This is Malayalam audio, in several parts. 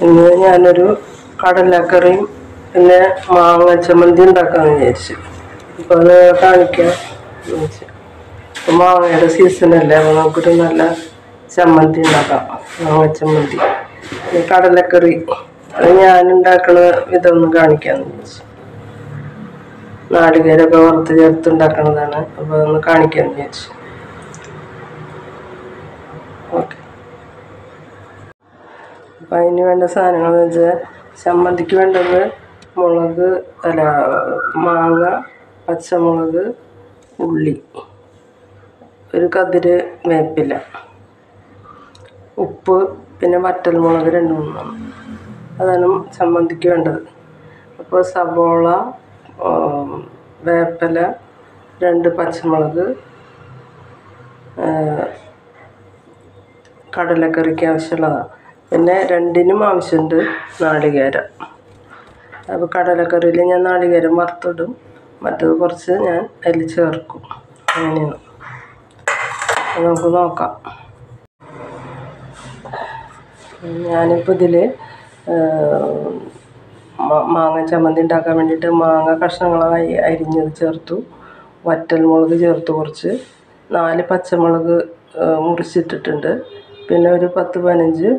ഇന്ന് ഞാനൊരു കടലക്കറിയും പിന്നെ മാങ്ങ ചമ്മന്തി ഉണ്ടാക്കാമെന്ന് വിചാരിച്ചു. അപ്പോൾ അത് കാണിക്കാം വിചാരിച്ചു. ഇപ്പോൾ മാങ്ങയുടെ സീസണല്ലേ, അപ്പോൾ നമുക്കൊരു നല്ല ചമ്മന്തി ഉണ്ടാക്കാം. മാങ്ങ ചമ്മന്തി പിന്നെ കടലക്കറി അത് ഞാനുണ്ടാക്കുന്ന വിധം ഒന്ന് കാണിക്കാമെന്ന് വിചാരിച്ചു. നാളികേരമൊക്കെ വറുത്ത് ചേർത്ത് ഉണ്ടാക്കുന്നതാണ്. അപ്പോൾ അതൊന്ന് കാണിക്കാമെന്ന് വിചാരിച്ചു. ഓക്കെ. അപ്പം അതിന് വേണ്ട സാധനങ്ങൾ വെച്ചാൽ ചമ്മന്തിക്ക് വേണ്ടത് മാങ്ങ, പച്ചമുളക്, ഉള്ളി, ഒരു കതിര് വേപ്പില, ഉപ്പ്, പിന്നെ വറ്റൽമുളക് 2-3 അതാണ് ചമ്മന്തിക്ക് വേണ്ടത്. അപ്പോൾ സവോള, വേപ്പില, 2 പച്ചമുളക്, കടലക്കറിക്ക് ആവശ്യമുള്ളതാണ്. പിന്നെ 2-നും ആവശ്യമുണ്ട് നാളികേരം. അപ്പോൾ കടലക്കറിയിൽ ഞാൻ നാളികേരം വറുത്തിടും, മറ്റത് കുറച്ച് ഞാൻ അതിൽ ചേർക്കും. അങ്ങനെയാണ്. അത് നമുക്ക് നോക്കാം. ഞാനിപ്പോൾ ഇതിൽ മാങ്ങ ചമ്മന്തി ഉണ്ടാക്കാൻ വേണ്ടിയിട്ട് മാങ്ങ കഷ്ണങ്ങളായി അരിഞ്ഞത് ചേർത്തു, വറ്റൽമുളക് ചേർത്ത്, കുറച്ച് 4 പച്ചമുളക് മുറിച്ചിട്ടിട്ടുണ്ട്, പിന്നെ ഒരു 10-15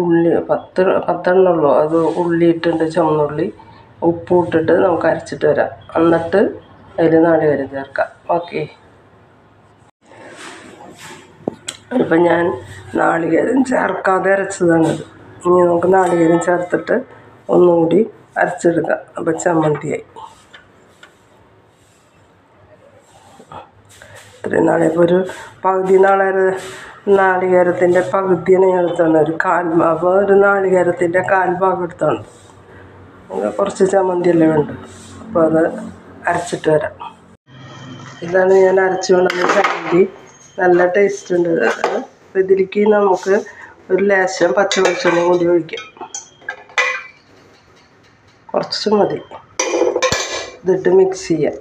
ഉള്ളി, 10 ഉള്ളൂ, അത് ഉള്ളി ഇട്ടിട്ടുണ്ട്, ചുവന്നുള്ളി, ഉപ്പ് ഇട്ടിട്ട് നമുക്ക് അരച്ചിട്ട് വരാം. എന്നിട്ട് അതിൽ നാളികേരം ചേർക്കാം. ഓക്കെ. ഇപ്പം ഞാൻ നാളികേരം ചേർക്കാതെ അരച്ചതാണത്. ഇനി നമുക്ക് നാളികേരം ചേർത്തിട്ട് ഒന്നുകൂടി അരച്ചെടുക്കാം. അപ്പം ചമ്മന്തിയായി. ഇത്രയും ഇപ്പോൾ ഒരു പകുതി നാളികേരത്തിൻ്റെ പകുതിയാണ് ഞാൻ എടുത്താണ്, ഒരു അപ്പോൾ ഒരു നാളികേരത്തിൻ്റെ 1/4 ഭാഗം എടുത്താണ്. കുറച്ച് ചമ്മന്തിയല്ലേ വേണ്ടു. അപ്പോൾ അത് അരച്ചിട്ട് വരാം. ഇതാണ് ഞാൻ അരച്ചു കൊണ്ടുവന്ന ചമ്മന്തി. നല്ല ടേസ്റ്റ് ഉണ്ട്. അപ്പോൾ ഇതിലേക്ക് നമുക്ക് ഒരു ലേശം പച്ചവെളിച്ചെണ്ണ കൂടി ഒഴിക്കാം. കുറച്ച് മതി. ഇതിട്ട് മിക്സ് ചെയ്യാം.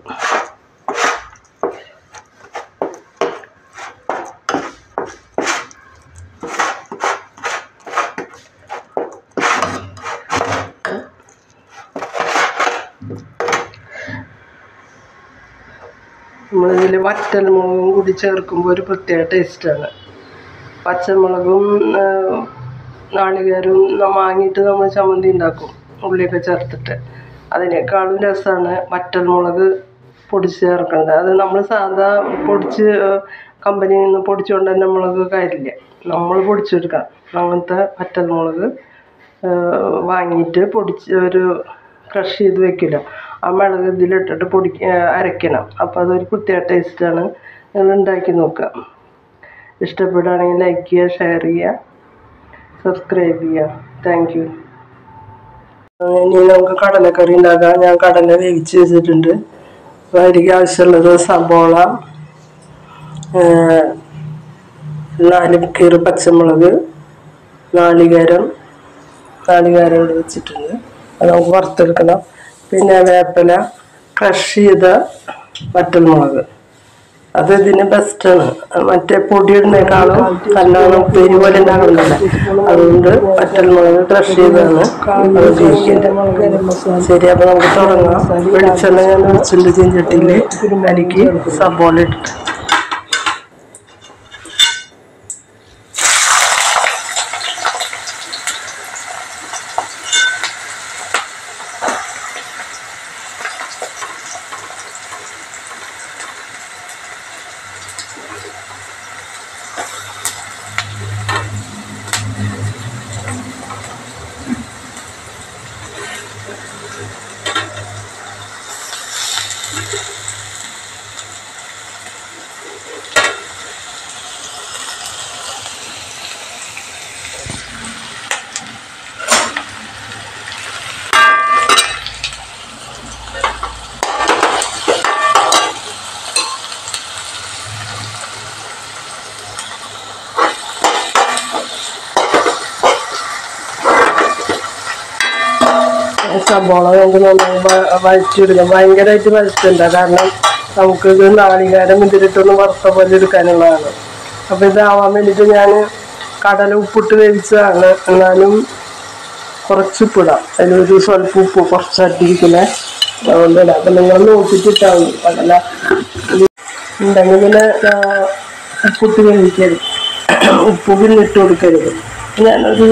നമ്മളിതിൽ വറ്റൽമുളകും കൂടി ചേർക്കുമ്പോൾ ഒരു പ്രത്യേക ടേസ്റ്റാണ്. പച്ചമുളകും നാളികേരവും വാങ്ങിയിട്ട് നമ്മൾ ചമ്മന്തി ഉണ്ടാക്കും, ഉള്ളിയൊക്കെ ചേർത്തിട്ട്. അതിനേക്കാളും രസമാണ് വറ്റൽമുളക് പൊടിച്ച് ചേർക്കുന്നത്. അത് നമ്മൾ സാധാ പൊടിച്ച് കമ്പനിയിൽ നിന്ന് പൊടിച്ചുകൊണ്ട് തന്നെ മുളക് കാര്യമില്ല, നമ്മൾ പൊടിച്ചെടുക്കാം. അങ്ങനത്തെ വറ്റൽമുളക് വാങ്ങിയിട്ട് ഒരു ക്രഷ് ചെയ്ത് വെക്കില്ല, ആ മുളക് ഇതിലിട്ടിട്ട് അരയ്ക്കണം. അപ്പോൾ അതൊരു പ്രത്യേക ടേസ്റ്റാണ്. നിങ്ങൾ ഉണ്ടാക്കി നോക്കുക. ഇഷ്ടപ്പെടുകയാണെങ്കിൽ ലൈക്ക് ചെയ്യുക, ഷെയർ ചെയ്യുക, സബ്സ്ക്രൈബ് ചെയ്യുക. Thank you. ഇനി നമുക്ക് കടലക്കറി ഉണ്ടാക്കാം. ഞാൻ കടല വേവിച്ച് വെച്ചിട്ടുണ്ട്. അപ്പോൾ അതിലേക്ക് ആവശ്യമുള്ളത് സവോള, 4 കീറ് പച്ചമുളക്, നാളികേരം ഇവിടെ വെച്ചിട്ടുണ്ട്, അത് നമുക്ക് വറുത്തെടുക്കണം. പിന്നെ വേപ്പില, ക്രഷ് ചെയ്ത വറ്റൽമുളക്, അത് ഇതിന് ബെസ്റ്റാണ്. മറ്റേ പൊടിയിടുന്നേക്കാളും നല്ലോണം ഉപ്പേരി പോലെ ഉണ്ടാകുന്നില്ല, അതുകൊണ്ട് വറ്റൽമുളക് ക്രഷ് ചെയ്താണ് അത് ഉപയോഗിക്കേണ്ടത്. ശരി, അപ്പോൾ നമുക്ക് തുടങ്ങാം. വെളിച്ചെണ്ണ ഞാൻ ഒഴിച്ചിട്ടുണ്ട് ചീഞ്ചട്ടിയിൽ. അതിലേക്ക് സവോള ഇട്ടിട്ട് സവോള നമുക്ക് നന്നായി വഴറ്റിയെടുക്കാം. ഭയങ്കരമായിട്ട് വഴറ്റണ്ട, കാരണം നമുക്കിത് നാളികേരം ഇതിലിട്ടൊന്ന് വറുത്ത പോലെ എടുക്കാനുള്ളതാണ്. അപ്പോൾ ഇതാവാൻ വേണ്ടിയിട്ട് ഞാൻ കടല ഉപ്പിട്ട് വേവിച്ചതാണ്. എന്നാലും കുറച്ച് ഉപ്പിടാം. അതിലൊരു സ്വല്പം ഉപ്പ് കുറച്ചായിട്ടിരിക്കുന്നത് അതുകൊണ്ട് ഇടാം. അപ്പം നിങ്ങൾ നോക്കിയിട്ടിട്ടാൽ മതി. കടല ഉണ്ടെങ്കിൽ പിന്നെ ഉപ്പിട്ട് കഴിക്കരുത്, ഉപ്പ് പിന്നെ ഇട്ട് കൊടുക്കരുത്. ഞാനൊരു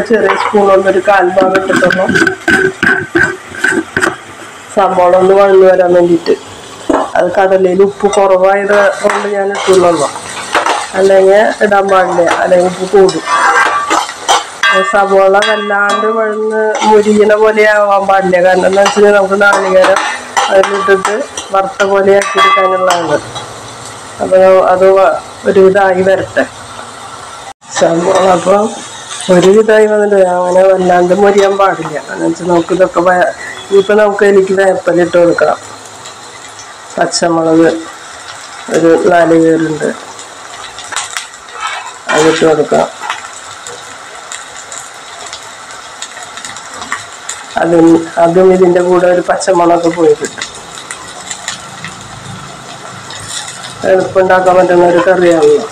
ചെറിയ സ്പൂൺ കൊണ്ടൊരു 1/4 ഭാഗം ഇട്ടിട്ടുള്ളൂ സവാള ഒന്ന് വഴന്നു വരാൻ വേണ്ടിയിട്ട്. അത് കടലയിൽ ഉപ്പ് കുറവായത് കൊണ്ട് ഞാൻ ഇട്ടുള്ളൂ, അല്ലെങ്കിൽ ഇടാൻ പാടില്ല, അല്ലെങ്കിൽ ഉപ്പ് കൂടും. സവാള വല്ലാണ്ട് വഴന്ന് മുരിയണ പോലെ ആവാൻ പാടില്ല. കാരണം എന്താ വെച്ചാൽ നമുക്ക് നാളികേരം അതിലിട്ടിട്ട് വറുത്ത പോലെ ആക്കിയെടുക്കാനുള്ളതാണ്. അപ്പോൾ അത് ഒരുവിധമായി വരട്ടെ സവാള. അപ്പോൾ ഒരുവിധമായി വന്നിട്ട് അങ്ങനെ വല്ലാണ്ട് മുരിയാൻ പാടില്ല. എന്ന് വെച്ചാൽ നമുക്ക് ഇതൊക്കെ ഇപ്പം നമുക്ക് എനിക്ക് വേപ്പിലിട്ട് കൊടുക്കണം. പച്ചമുളക് ഒരു 4 പേരുണ്ട്, അതിട്ട് കൊടുക്കാം. അതും ഇതിൻ്റെ കൂടെ ഒരു പച്ചമുളക് പോയി കിട്ടും. എളുപ്പമുണ്ടാക്കാൻ പറ്റുന്ന ഒരു കറിയാണല്ലോ.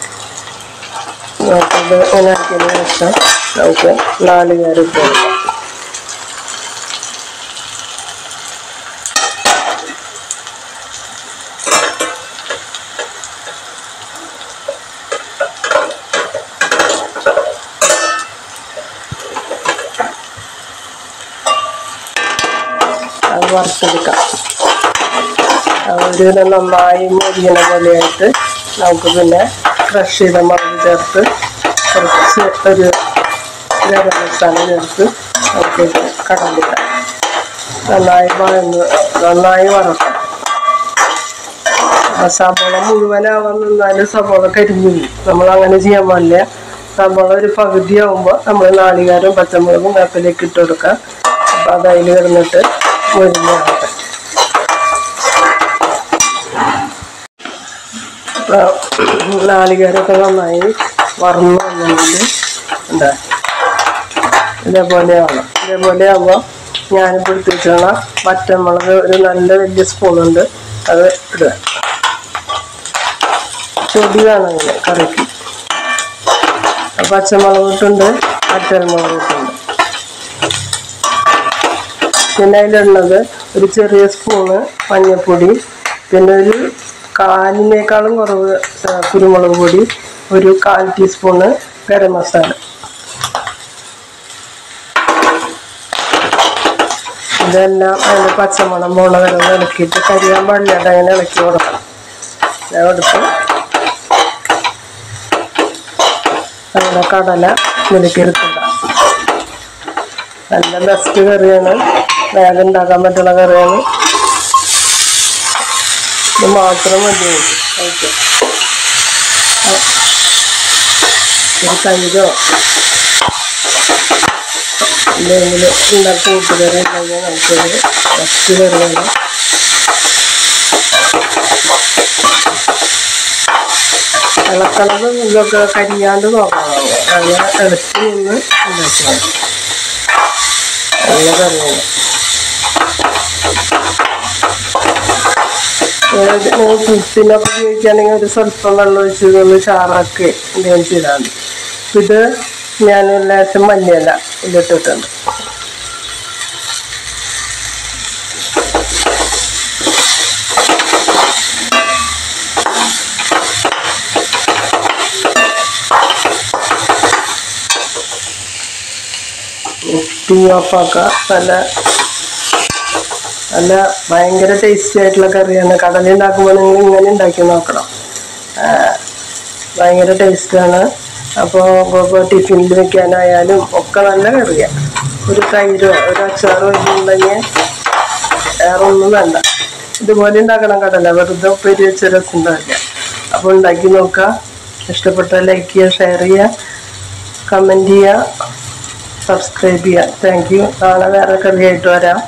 നമുക്കത് ഉണ്ടാക്കിയതിന് ശേഷം നമുക്ക് 4 പേര് ഇട്ട് കൊടുക്കാം. അത് വറുത്തെടുക്കാം. ഒരു നന്നായി മുരിയണ പോലെയായിട്ട് നമുക്ക് പിന്നെ ക്രഷ് ചെയ്ത മുളക് ചേർത്ത് കുറച്ച് ഒരു ഗരം മസാല ചേർത്ത് നമുക്ക് കടലിടാം. നന്നായി വറക്കാം. സവാള മുഴുവനാവാൻ നിന്നാലും സവാള കരിഞ്ഞു. നമ്മളങ്ങനെ ചെയ്യാൻ പാടില്ല. സവാള ഒരു പകുതിയാവുമ്പോൾ നമ്മൾ നാളികേരവും പച്ചമുളകും വേപ്പിലേക്ക് ഇട്ട് കൊടുക്കാം. അപ്പം അത് അതിൽ കിടന്നിട്ട് മുരിഞ്ഞാകട്ടെ. നാളികേരമൊക്കെ നന്നായി വറന്നു വന്നെങ്കിൽ എന്താ ഇതേപോലെ ആവണം. ഇതേപോലെ ആകുമ്പോൾ ഞാനിപ്പോൾ എടുത്ത് വെച്ചുള്ള വറ്റൽമുളക് ഒരു നല്ല വലിയ സ്പൂണുണ്ട്, അത് ഇടുക. പൊടി വേണം അതിന് കറിക്ക്. പച്ചമുളക് ഇട്ടുണ്ട്, വറ്റൽമുളക് ഇട്ടുണ്ട്. പിന്നെ അതിലുള്ളത് ഒരു ചെറിയ സ്പൂണ് മഞ്ഞൾപ്പൊടി, പിന്നെ ഒരു 1/4 കുറവ് കുരുമുളക് പൊടി, ഒരു 1/4 ടീസ്പൂണ് ഗരം മസാല. ഇതെല്ലാം അതിന് പച്ചമണം പോണ വരെ ഇളക്കിയിട്ട് കരിയാൻ പാടില്ലാണ്ട് അങ്ങനെ ഇളക്കി കൊടുക്കണം. ഞാൻ എടുത്ത് നമ്മുടെ കടല മിനുക്കിയെടുത്തില്ല. നല്ല ബെസ്റ്റ് കറിയാണ്, വേഗം ഉണ്ടാക്കാൻ പറ്റുന്ന കറിയാണ്. ഇത് മാത്രം മതി കഴിക്കാം. ഒരു തൈരോ എന്തെങ്കിലും കൂട്ടുകറി ഉണ്ടെങ്കിൽ നമുക്കൊരു ബെസ്റ്റ് കറിയാണ്. ഇളക്കണത് ഇതൊക്കെ കരിയാണ്ട് നോക്കണം. അങ്ങനെ ഇളക്കി നിന്ന് ഉണ്ടാക്കണം. നല്ല കറിയാണ്. പുട്ടിനൊക്കെ ഉപയോഗിക്കുകയാണെങ്കിൽ ഒരു സ്വല്പം വെള്ളം ഒഴിച്ച് ഒന്ന് ചാറാക്കി എന്തെങ്കിലും ചെയ്താൽ മതി. ഇത് ഞാൻ ലേശം മല്ലിയില ഇതിട്ടിട്ടുണ്ട്. തീ ഓഫാക്കുക. നല്ല ഭയങ്കര ടേസ്റ്റി ആയിട്ടുള്ള കറിയാണ്. കടല ഉണ്ടാക്കുമ്പോൾ നിങ്ങൾ ഇങ്ങനെ ഉണ്ടാക്കി നോക്കണം, ഭയങ്കര ടേസ്റ്റാണ്. അപ്പോൾ ടിഫിനിൽ വെക്കാനായാലും ഒക്കെ നല്ല കറിയാണ്. ഒരു തൈരോ ഒരു അച്ചാറോ ഉണ്ടെങ്കിൽ വേറെ ഒന്നും വേണ്ട. ഇതുപോലെ ഉണ്ടാക്കണം കടല, വെറുതെ ഉപ്പേരി വെച്ച രസം ഉണ്ടാവില്ല. അപ്പോൾ ഉണ്ടാക്കി നോക്കുക. ഇഷ്ടപ്പെട്ടാൽ ലൈക്ക് ചെയ്യുക, ഷെയർ ചെയ്യുക, കമൻറ്റ് ചെയ്യുക, സബ്സ്ക്രൈബ് ചെയ്യുക. Thank you. നാളെ വേറെ കറിയായിട്ട് വരാം.